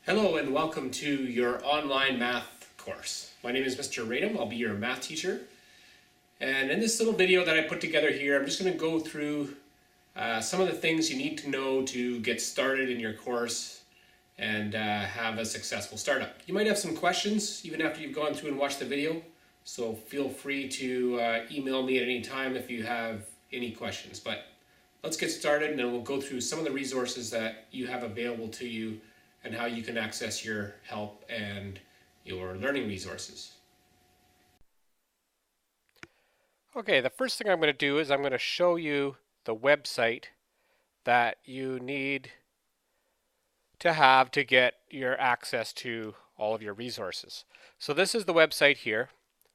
Hello and welcome to your online math course. My name is Mr. Radom. I'll be your math teacher. And in this little video that I put together here, I'm just going to go through some of the things you need to know to get started in your course and have a successful startup. You might have some questions even after you've gone through and watched the video, so feel free to email me at any time if you have any questions. But let's get started and then we'll go through some of the resources that you have available to you and how you can access your help and your learning resources. Okay, the first thing I'm going to do is I'm going to show you the website that you need to have to get your access to all of your resources. So this is the website here,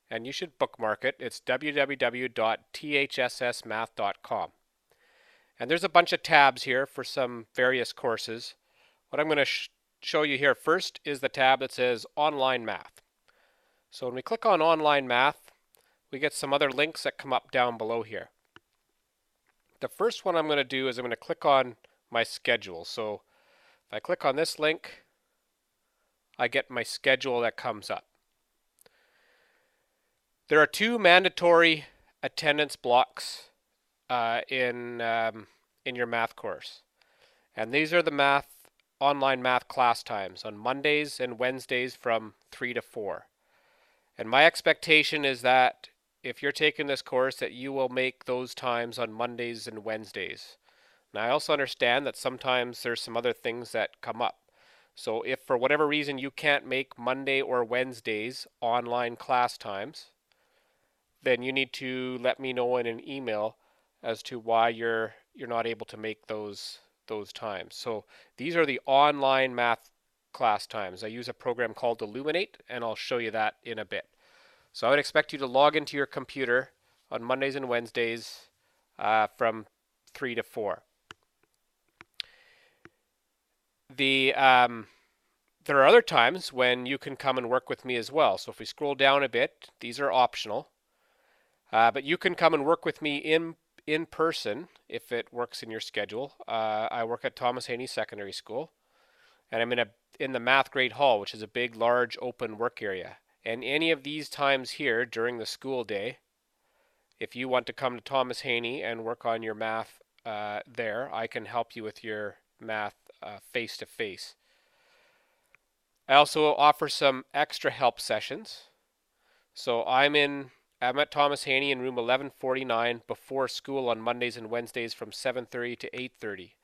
and you should bookmark it. It's www.thssmath.com. And there's a bunch of tabs here for some various courses. What I'm going to show you here first is the tab that says Online Math. So when we click on Online Math, we get some other links that come up down below here. The first one I'm going to do is I'm going to click on my schedule. So if I click on this link, I get my schedule that comes up. There are two mandatory attendance blocks in your math course. And these are the online math class times on Mondays and Wednesdays from 3 to 4. And my expectation is that if you're taking this course that you will make those times on Mondays and Wednesdays. Now I also understand that sometimes there's some other things that come up. So if for whatever reason you can't make Monday or Wednesdays online class times, then you need to let me know in an email as to why you're not able to make those times. So these are the online math class times. I use a program called Elluminate, and I'll show you that in a bit. So I would expect you to log into your computer on Mondays and Wednesdays from 3 to 4. There are other times when you can come and work with me as well. So if we scroll down a bit, these are optional. But you can come and work with me in person if it works in your schedule. I work at Thomas Haney Secondary School, and I'm in the math grade hall, which is a big, large, open work area. And any of these times here during the school day, if you want to come to Thomas Haney and work on your math there, I can help you with your math face-to-face. I also offer some extra help sessions. So I'm at Thomas Haney in room 1149 before school on Mondays and Wednesdays from 7:30 to 8:30.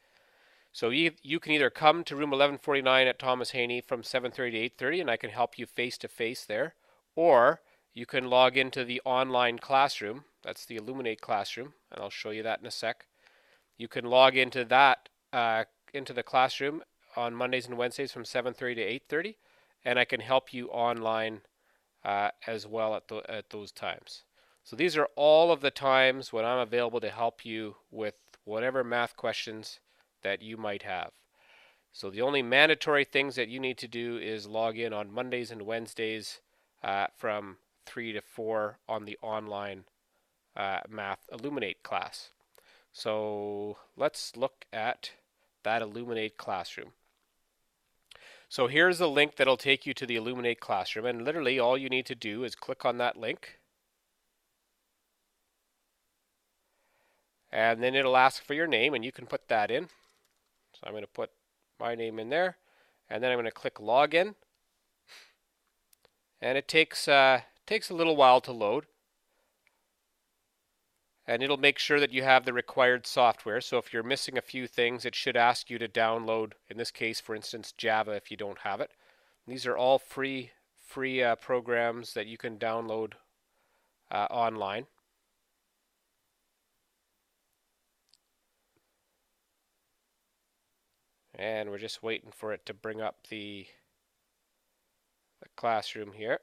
So you can either come to room 1149 at Thomas Haney from 7:30 to 8:30 and I can help you face-to-face there, or you can log into the online classroom. That's the Elluminate classroom, and I'll show you that in a sec. You can log into that into the classroom on Mondays and Wednesdays from 7:30 to 8:30, and I can help you online as well at those times. So these are all of the times when I'm available to help you with whatever math questions that you might have. So the only mandatory things that you need to do is log in on Mondays and Wednesdays from 3 to 4 on the online Math Elluminate class. So let's look at that Elluminate classroom. So here's the link that'll take you to the Elluminate classroom, and literally all you need to do is click on that link. And then it'll ask for your name, and you can put that in. So I'm going to put my name in there, and then I'm going to click Login. And it takes a little while to load. And it'll make sure that you have the required software. So if you're missing a few things, it should ask you to download, in this case, for instance, Java if you don't have it. These are all free programs that you can download online. And we're just waiting for it to bring up the classroom here.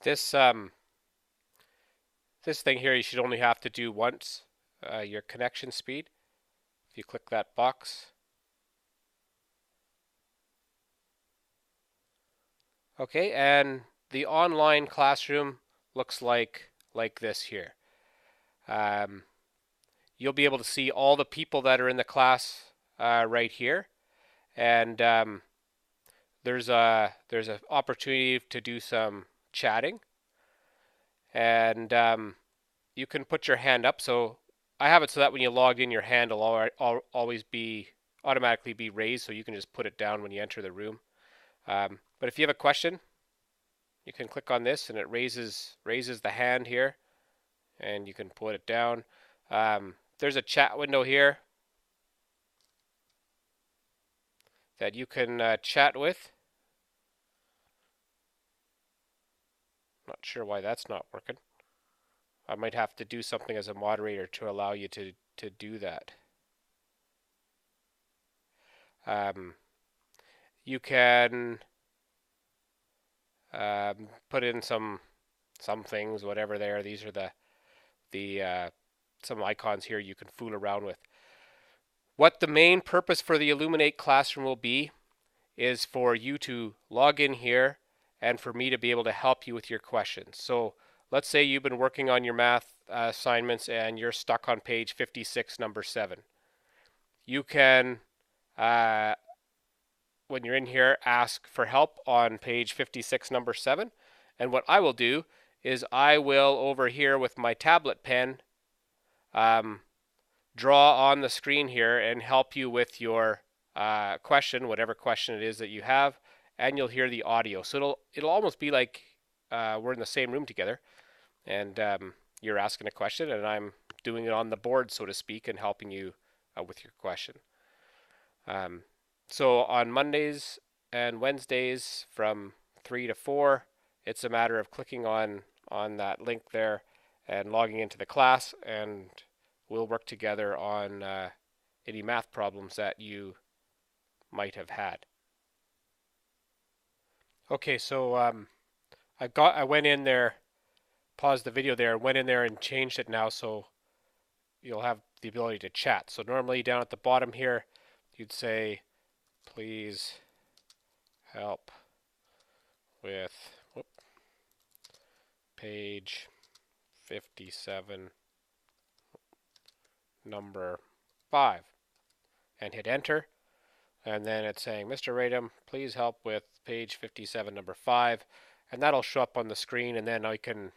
This thing here you should only have to do once, your connection speed. If you click that box, Okay, and the online classroom looks like this here. You'll be able to see all the people that are in the class right here, and there's a opportunity to do some chatting, and you can put your hand up. So I have it so that when you log in, your hand will always be automatically be raised, so you can just put it down when you enter the room. But if you have a question, you can click on this, and it raises the hand here, and you can put it down. There's a chat window here that you can chat with. Not sure why that's not working. I might have to do something as a moderator to allow you to do that. You can put in some things, whatever they are. These are the some icons here you can fool around with. What the main purpose for the Elluminate classroom will be is for you to log in here and for me to be able to help you with your questions. So let's say you've been working on your math assignments and you're stuck on page 56, number 7. You can, when you're in here, ask for help on page 56, number 7. And what I will do is I will, over here with my tablet pen, draw on the screen here and help you with your question, whatever question it is that you have, and you'll hear the audio. So it'll almost be like we're in the same room together, and you're asking a question, and I'm doing it on the board, so to speak, and helping you with your question. So on Mondays and Wednesdays from 3 to 4, it's a matter of clicking on that link there and logging into the class, and we'll work together on any math problems that you might have had. Okay, so I went in there, paused the video there, went in there and changed it now so you'll have the ability to chat. So normally down at the bottom here, you'd say, please help with page 57, number 5, and hit enter. And then it's saying, Mr. Radom, please help with page 57, number 5, and that'll show up on the screen, and then I can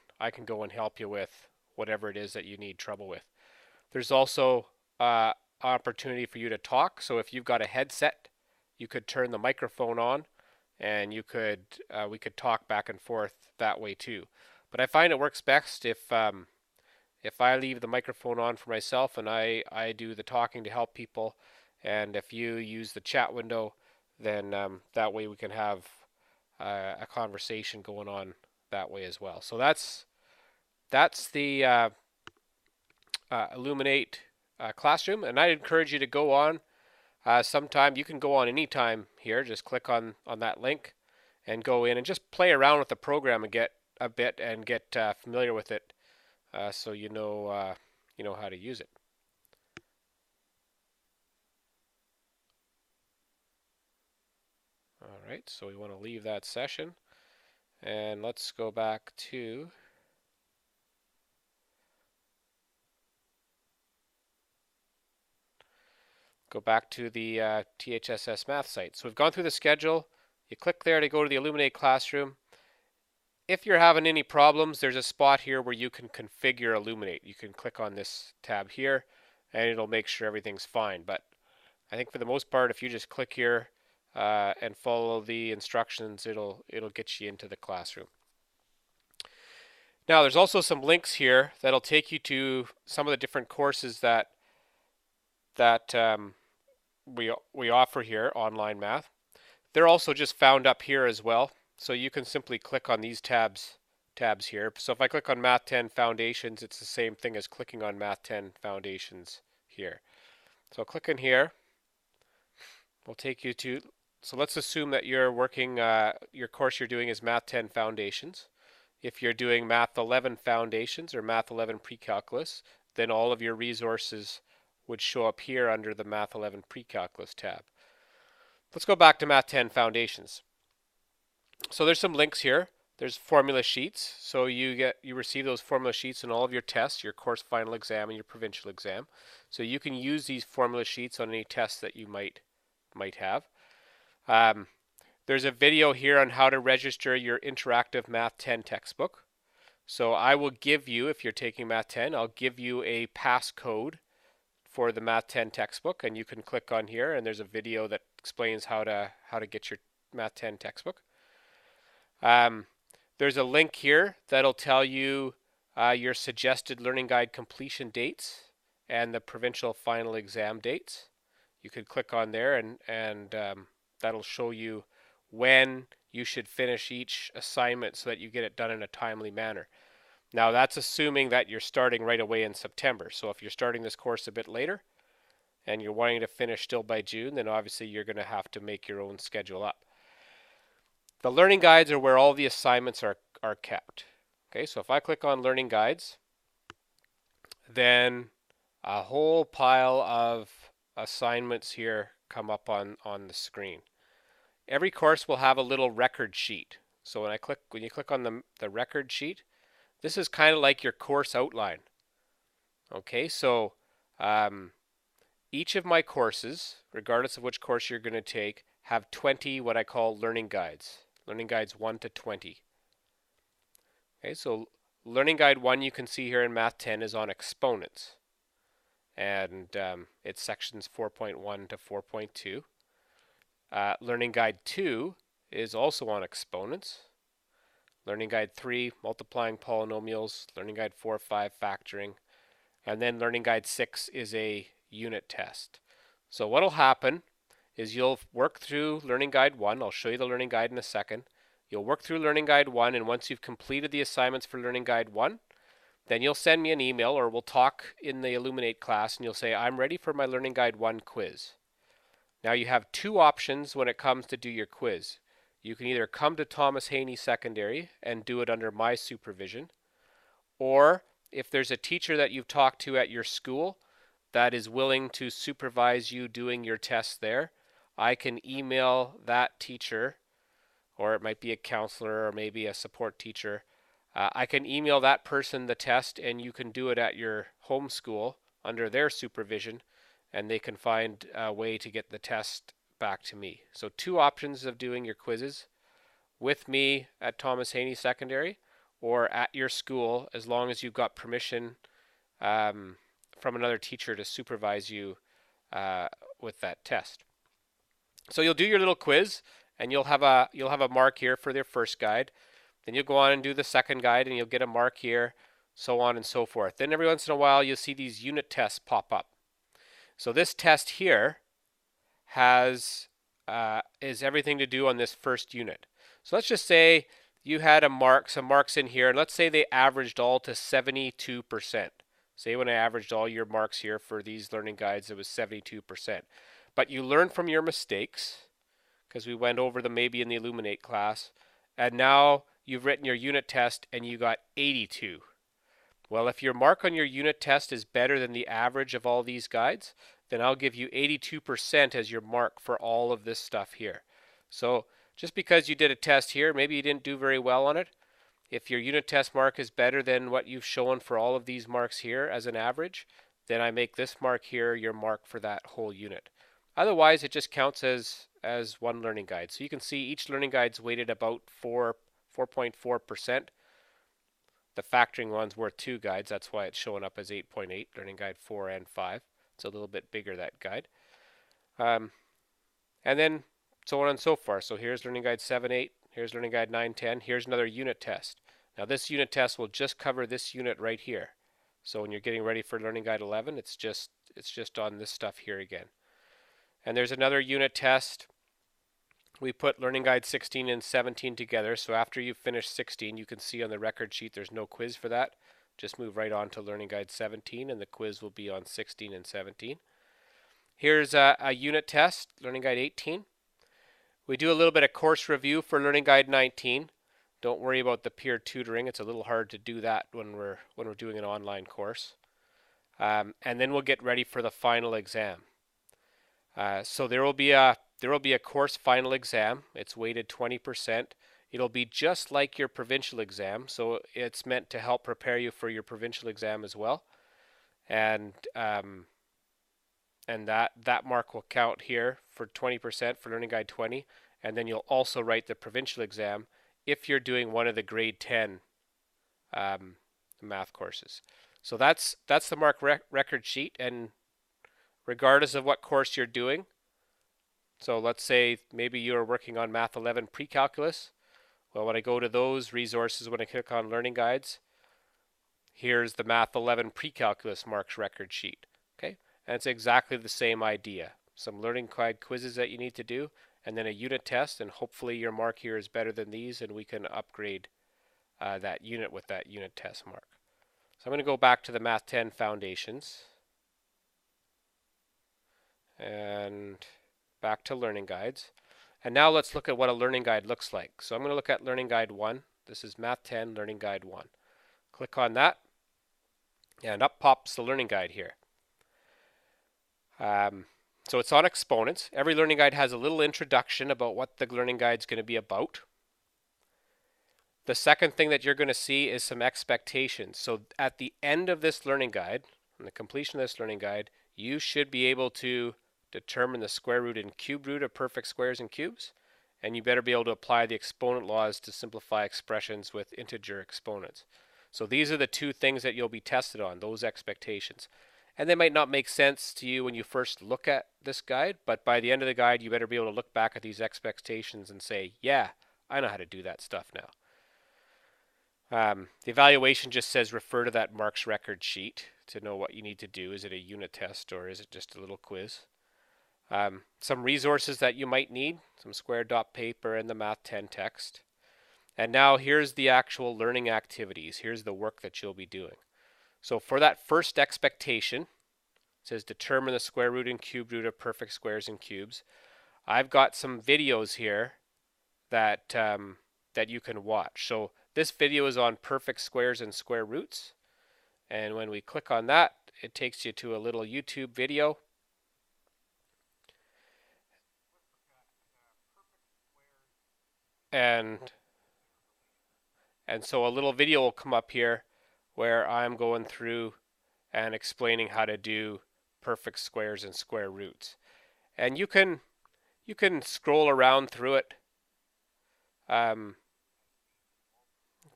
go and help you with whatever it is that you need trouble with. There's also opportunity for you to talk. So if you've got a headset, you could turn the microphone on, and you could we could talk back and forth that way too. But I find it works best if I leave the microphone on for myself and I do the talking to help people, and if you use the chat window, then that way we can have a conversation going on that way as well. So that's the Elluminate classroom, and I'd encourage you to go on sometime. You can go on anytime here. Just click on that link and go in and just play around with the program and get a bit and get familiar with it, so you know how to use it. All right, so we want to leave that session, and let's go back to the THSS math site. So we've gone through the schedule. You click there to go to the Elluminate classroom. If you're having any problems, there's a spot here where you can configure Elluminate. You can click on this tab here, and it'll make sure everything's fine. But I think for the most part, if you just click here and follow the instructions, it'll get you into the classroom. Now, there's also some links here that'll take you to some of the different courses that we offer here, online math. They're also just found up here as well. So you can simply click on these tabs here. So if I click on Math 10 Foundations, it's the same thing as clicking on Math 10 Foundations here. So click in here. We'll take you to, so let's assume that you're working, your course you're doing is Math 10 Foundations. If you're doing Math 11 Foundations or Math 11 Pre-Calculus, then all of your resources would show up here under the Math 11 Pre-Calculus tab. Let's go back to Math 10 Foundations. So there's some links here. There's formula sheets. So you receive those formula sheets in all of your tests, your course final exam and your provincial exam. So you can use these formula sheets on any tests that you might have. There's a video here on how to register your interactive Math 10 textbook. So I will give you, if you're taking Math 10, I'll give you a passcode for the Math 10 textbook, and you can click on here and there's a video that explains how to get your Math 10 textbook. There's a link here that'll tell you your suggested learning guide completion dates and the provincial final exam dates. You could click on there and that'll show you when you should finish each assignment so that you get it done in a timely manner. Now that's assuming that you're starting right away in September. So if you're starting this course a bit later and you're wanting to finish still by June, then obviously you're going to have to make your own schedule up. The learning guides are where all the assignments are kept. Okay, so if I click on learning guides, then a whole pile of assignments here come up on the screen. Every course will have a little record sheet. So when you click on the record sheet, this is kind of like your course outline. Okay, so each of my courses, regardless of which course you're going to take, have 20 what I call learning guides. Learning guides 1 to 20. Okay, so learning guide 1 you can see here in Math 10 is on exponents. And it's sections 4.1 to 4.2. Learning Guide 2 is also on exponents. Learning Guide 3, multiplying polynomials. Learning Guide 4, 5, factoring. And then Learning Guide 6 is a unit test. So what will happen is you'll work through Learning Guide 1. I'll show you the Learning Guide in a second. You'll work through Learning Guide 1, and once you've completed the assignments for Learning Guide 1, then you'll send me an email or we'll talk in the Elluminate class and you'll say, I'm ready for my Learning Guide 1 quiz. Now you have two options when it comes to do your quiz. You can either come to Thomas Haney Secondary and do it under my supervision, or if there's a teacher that you've talked to at your school that is willing to supervise you doing your tests there, I can email that teacher, or it might be a counselor or maybe a support teacher. I can email that person the test and you can do it at your home school under their supervision, and they can find a way to get the test back to me. So two options of doing your quizzes: with me at Thomas Haney Secondary or at your school, as long as you've got permission from another teacher to supervise you with that test. So you'll do your little quiz and you'll have a mark here for their first guide. Then you'll go on and do the second guide and you'll get a mark here, so on and so forth. Then every once in a while you'll see these unit tests pop up. So this test here is everything to do on this first unit. So let's just say you had some marks in here, and let's say they averaged all to 72%. Say when I averaged all your marks here for these learning guides, it was 72%. But you learned from your mistakes, because we went over them maybe in the Elluminate class, and now you've written your unit test and you got 82. Well, if your mark on your unit test is better than the average of all these guides, then I'll give you 82% as your mark for all of this stuff here. So just because you did a test here, maybe you didn't do very well on it. If your unit test mark is better than what you've shown for all of these marks here as an average, then I make this mark here your mark for that whole unit. Otherwise, it just counts as one learning guide. So you can see each learning guide's weighted about 4.4%. The factoring one's worth 2 guides. That's why it's showing up as 8.8, Learning Guide 4 and 5. It's a little bit bigger, that guide. And then so on and so forth. So here's Learning Guide 7, 8. Here's Learning Guide 9, 10. Here's another unit test. Now this unit test will just cover this unit right here. So when you're getting ready for Learning Guide 11, it's just on this stuff here again. And there's another unit test. We put Learning Guide 16 and 17 together, so after you finish 16, you can see on the record sheet there's no quiz for that. Just move right on to Learning Guide 17 and the quiz will be on 16 and 17. Here's a unit test, Learning Guide 18. We do a little bit of course review for Learning Guide 19. Don't worry about the peer tutoring. It's a little hard to do that when we're doing an online course. And then we'll get ready for the final exam. So there will be a course final exam. It's weighted 20%. It'll be just like your provincial exam, so it's meant to help prepare you for your provincial exam as well. And that mark will count here for 20% for Learning Guide 20, and then you'll also write the provincial exam if you're doing one of the grade 10 math courses. So that's the mark record sheet, and regardless of what course you're doing, so let's say maybe you're working on Math 11 pre-calculus. Well, when I go to those resources, when I click on Learning Guides, here's the Math 11 pre-calculus marks record sheet. Okay, and it's exactly the same idea. Some Learning Guide quizzes that you need to do, and then a unit test, and hopefully your mark here is better than these, and we can upgrade that unit with that unit test mark. So I'm going to go back to the Math 10 Foundations, and back to Learning Guides. And now let's look at what a learning guide looks like. So I'm going to look at Learning Guide 1. This is Math 10 Learning Guide 1. Click on that, and up pops the learning guide here. So it's on exponents. Every learning guide has a little introduction about what the learning guide is going to be about. The second thing that you're going to see is some expectations. So at the end of this learning guide, on the completion of this learning guide, you should be able to determine the square root and cube root of perfect squares and cubes, and you better be able to apply the exponent laws to simplify expressions with integer exponents. So these are the two things that you'll be tested on, those expectations. And they might not make sense to you when you first look at this guide, but by the end of the guide, you better be able to look back at these expectations and say, yeah, I know how to do that stuff now. The evaluation just says refer to that marks record sheet to know what you need to do. Is it a unit test or is it just a little quiz? Some resources that you might need, some square dot paper and the Math 10 text. And now here's the actual learning activities. Here's the work that you'll be doing. So for that first expectation, it says determine the square root and cube root of perfect squares and cubes. I've got some videos here that that you can watch. So this video is on perfect squares and square roots. And when we click on that, it takes you to a little YouTube video. And so a little video will come up here where I'm going through and explaining how to do perfect squares and square roots. And you can scroll around through it.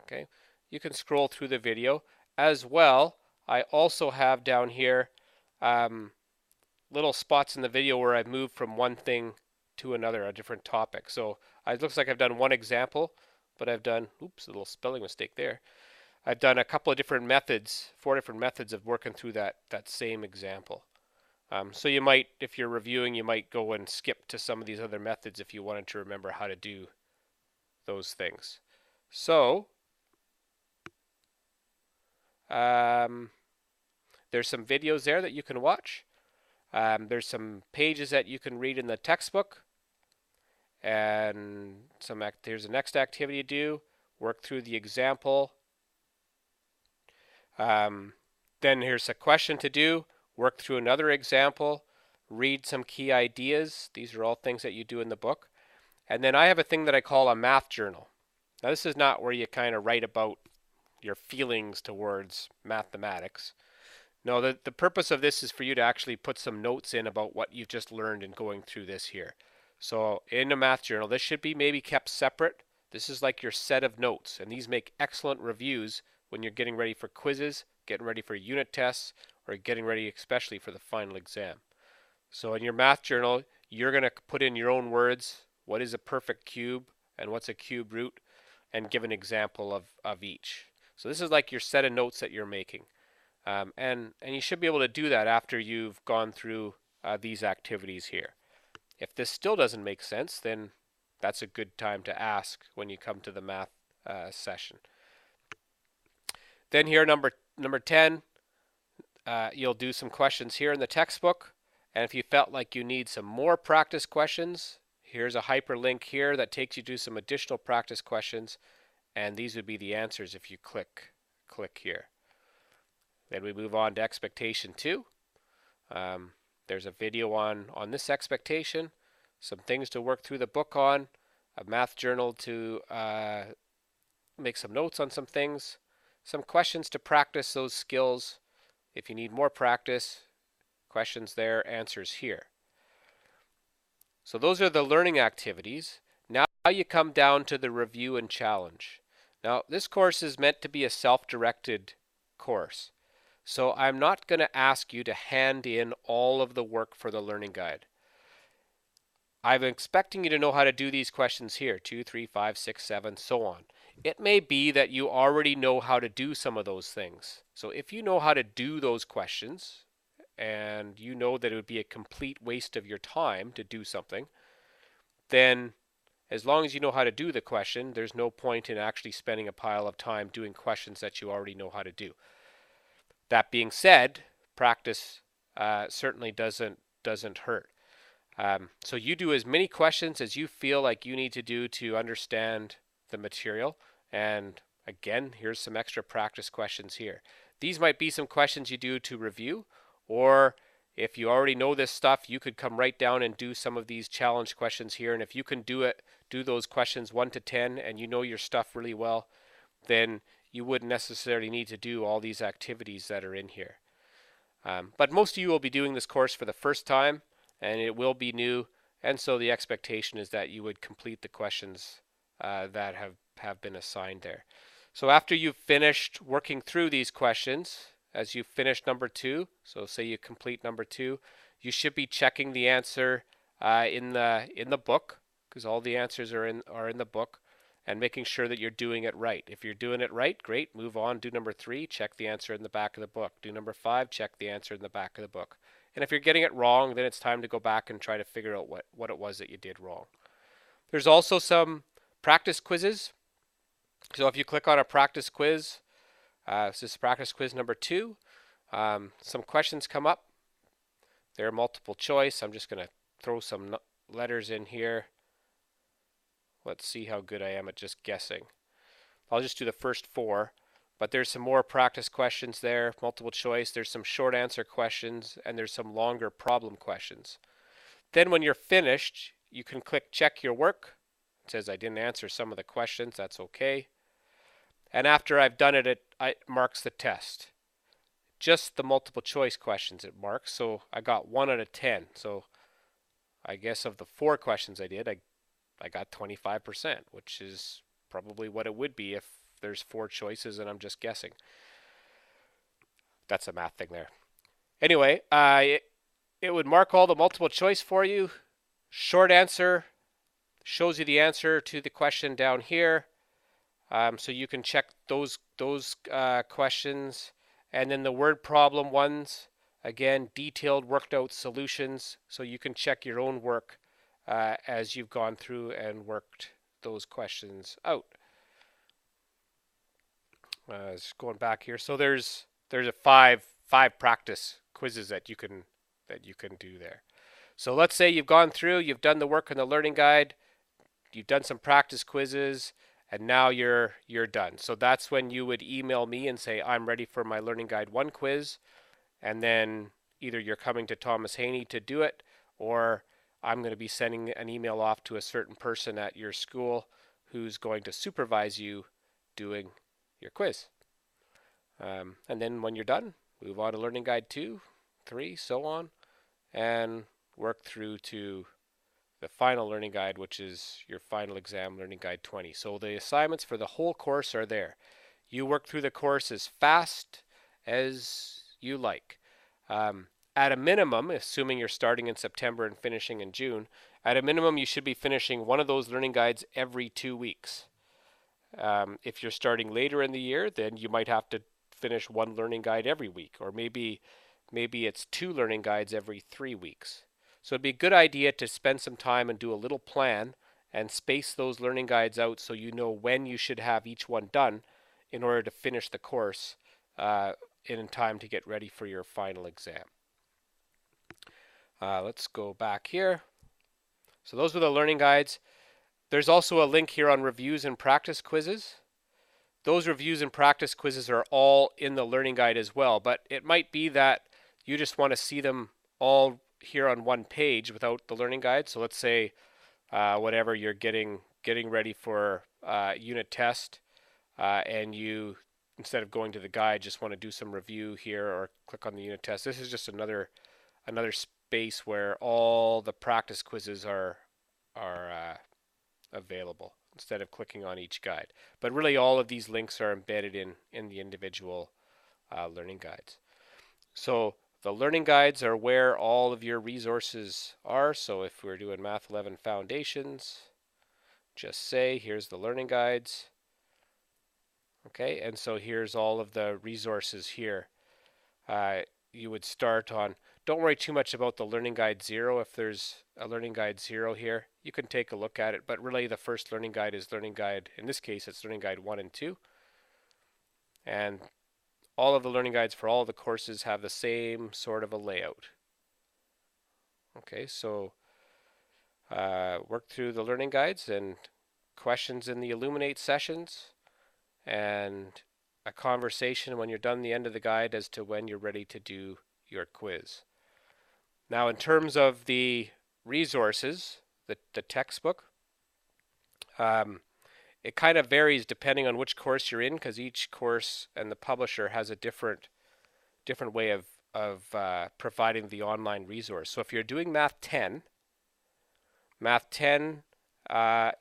Okay, you can scroll through the video as well. I also have down here little spots in the video where I've moved from one thing to another, a different topic. So it looks like I've done one example, but I've done, oops, a little spelling mistake there. I've done a couple of different methods, 4 different methods of working through that same example. So you might, if you're reviewing, you might go and skip to some of these other methods if you wanted to remember how to do those things. So there's some videos there that you can watch. There's some pages that you can read in the textbook. And here's the next activity to do. Work through the example. Then here's a question to do. Work through another example. Read some key ideas. These are all things that you do in the book. And then I have a thing that I call a math journal. Now this is not where you kind of write about your feelings towards mathematics. No, the purpose of this is for you to actually put some notes in about what you've just learned in going through this here. So in a math journal, this should be maybe kept separate. This is like your set of notes, and these make excellent reviews when you're getting ready for quizzes, getting ready for unit tests, or getting ready especially for the final exam. So in your math journal, you're going to put in your own words, what is a perfect cube and what's a cube root, and give an example of each. So this is like your set of notes that you're making. And you should be able to do that after you've gone through these activities here. If this still doesn't make sense, then that's a good time to ask when you come to the math session. Then here, number 10, you'll do some questions here in the textbook. And if you felt like you need some more practice questions, here's a hyperlink here that takes you to some additional practice questions. And these would be the answers if you click here. Then we move on to expectation 2. There's a video on this expectation, some things to work through the book on, a math journal to make some notes on some things, some questions to practice those skills. If you need more practice, questions there, answers here. So those are the learning activities. Now you come down to the review and challenge. Now this course is meant to be a self-directed course. So I'm not going to ask you to hand in all of the work for the learning guide. I'm expecting you to know how to do these questions here, 2, 3, 5, 6, 7, so on. It may be that you already know how to do some of those things. So if you know how to do those questions, and you know that it would be a complete waste of your time to do something, then as long as you know how to do the question, there's no point in actually spending a pile of time doing questions that you already know how to do. That being said, practice certainly doesn't hurt. So you do as many questions as you feel like you need to do to understand the material. And again, here's some extra practice questions here. These might be some questions you do to review, or if you already know this stuff, you could come right down and do some of these challenge questions here. And if you can do those questions 1 to 10, and you know your stuff really well, then you wouldn't necessarily need to do all these activities that are in here. But most of you will be doing this course for the first time, and it will be new, and so the expectation is that you would complete the questions that have been assigned there. So after you've finished working through these questions, as you finish number 2, so say you complete number 2, you should be checking the answer in the book, because all the answers are in the book, and making sure that you're doing it right. If you're doing it right, great, move on, do number 3, check the answer in the back of the book. Do number 5, check the answer in the back of the book. And if you're getting it wrong, then it's time to go back and try to figure out what it was that you did wrong. There's also some practice quizzes. So if you click on a practice quiz, this is practice quiz number 2. Some questions come up. They're multiple choice. I'm just going to throw some letters in here. Let's see how good I am at just guessing. I'll just do the first 4. But there's some more practice questions there, multiple choice. There's some short answer questions, and there's some longer problem questions. Then when you're finished, you can click check your work. It says I didn't answer some of the questions. That's okay. And after I've done it, it marks the test. Just the multiple choice questions it marks. So I got 1 out of 10. So I guess of the 4 questions I did, I got 25%, which is probably what it would be if there's 4 choices and I'm just guessing. That's a math thing there. Anyway, it would mark all the multiple choice for you. Short answer shows you the answer to the question down here. So you can check those questions. And then the word problem ones, again, detailed worked out solutions. So you can check your own work as you've gone through and worked those questions out. Just going back here, so there's a five practice quizzes that you can do there. So let's say you've gone through, you've done the work on the learning guide, you've done some practice quizzes, and now you're done. So that's when you would email me and say I'm ready for my learning guide 1 quiz, and then either you're coming to Thomas Haney to do it, or I'm going to be sending an email off to a certain person at your school who's going to supervise you doing your quiz. And then when you're done, move on to Learning Guide 2, 3, so on, and work through to the final Learning Guide, which is your final exam, Learning Guide 20. So the assignments for the whole course are there. You work through the course as fast as you like. At a minimum, assuming you're starting in September and finishing in June, at a minimum you should be finishing one of those learning guides every 2 weeks. If you're starting later in the year, then you might have to finish 1 learning guide every week, or maybe it's 2 learning guides every 3 weeks. So it'd be a good idea to spend some time and do a little plan and space those learning guides out so you know when you should have each one done in order to finish the course in time to get ready for your final exam. Let's go back here. So those were the learning guides. There's also a link here on reviews and practice quizzes. Those reviews and practice quizzes are all in the learning guide as well, but it might be that you just want to see them all here on one page without the learning guide. So let's say whatever you're getting getting ready for unit test, and you, instead of going to the guide, just want to do some review here or click on the unit test. This is just another space where all the practice quizzes are available instead of clicking on each guide. But really, all of these links are embedded in the individual learning guides. So the learning guides are where all of your resources are. So if we're doing Math 11 Foundations, just say, here's the learning guides. Okay, and so here's all of the resources here. You would start on, don't worry too much about the Learning Guide 0. If there's a Learning Guide 0 here, you can take a look at it, but really the first learning guide is Learning Guide, in this case it's Learning Guide 1 and 2. And all of the learning guides for all of the courses have the same sort of a layout. Okay, so work through the learning guides and questions in the Elluminate sessions, and a conversation when you're done the end of the guide as to when you're ready to do your quiz. Now, in terms of the resources, the textbook, it kind of varies depending on which course you're in, because each course and the publisher has a different way of providing the online resource. So if you're doing Math 10, I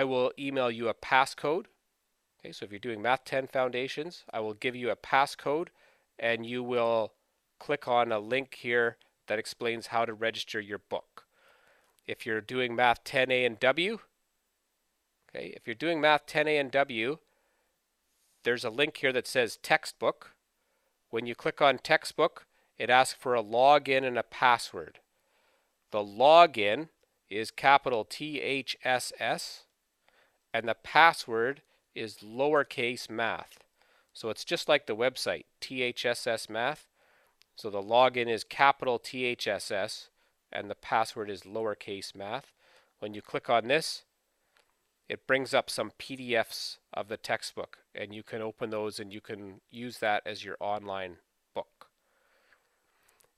will email you a passcode. Okay, so if you're doing Math 10 Foundations, I will give you a passcode, and you will click on a link here that explains how to register your book. If you're doing Math 10A and W, okay, if you're doing Math 10A and W, there's a link here that says textbook. When you click on textbook, it asks for a login and a password. The login is capital THSS, and the password is lowercase math. So it's just like the website, THSS Math. So the login is capital THSS, and the password is lowercase math. When you click on this, it brings up some PDFs of the textbook, and you can open those and you can use that as your online book.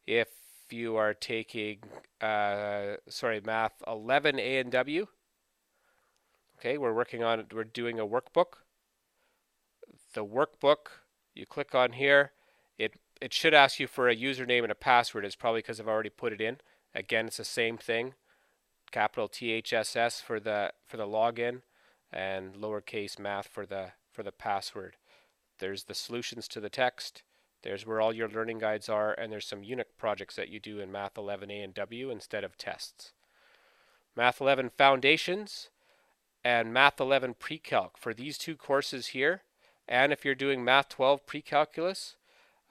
If you are taking, Math 11A and W, okay, we're doing a workbook. The workbook, you click on here, it should ask you for a username and a password. It's probably because I've already put it in. Again, it's the same thing. Capital THSS for the login, and lowercase math for the password. There's the solutions to the text. There's where all your learning guides are, and there's some unit projects that you do in Math 11A and W instead of tests. Math 11 Foundations and Math 11 Pre-Calc for these two courses here, and if you're doing Math 12 Pre-Calculus,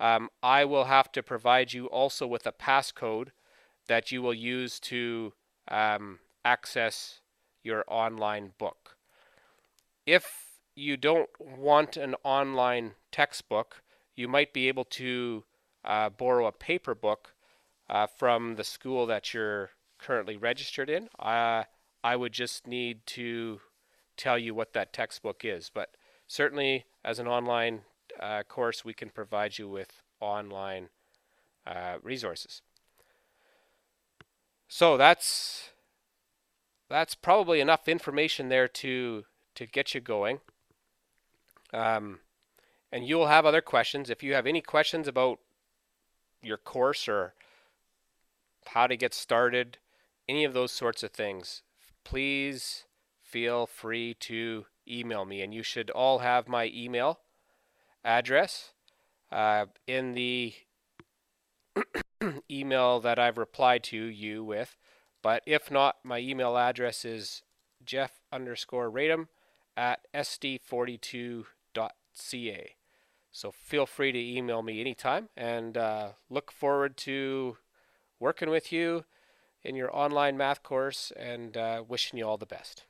I will have to provide you also with a passcode that you will use to access your online book. If you don't want an online textbook, you might be able to borrow a paper book from the school that you're currently registered in. I would just need to tell you what that textbook is, but certainly as an online course, we can provide you with online resources. So that's probably enough information there to get you going. And you'll have other questions. If you have any questions about your course or how to get started, any of those sorts of things, please feel free to email me. And you should all have my email address in the email that I've replied to you with. But if not, my email address is jeff_radom@sd42.ca. So feel free to email me anytime, and look forward to working with you in your online math course, and wishing you all the best.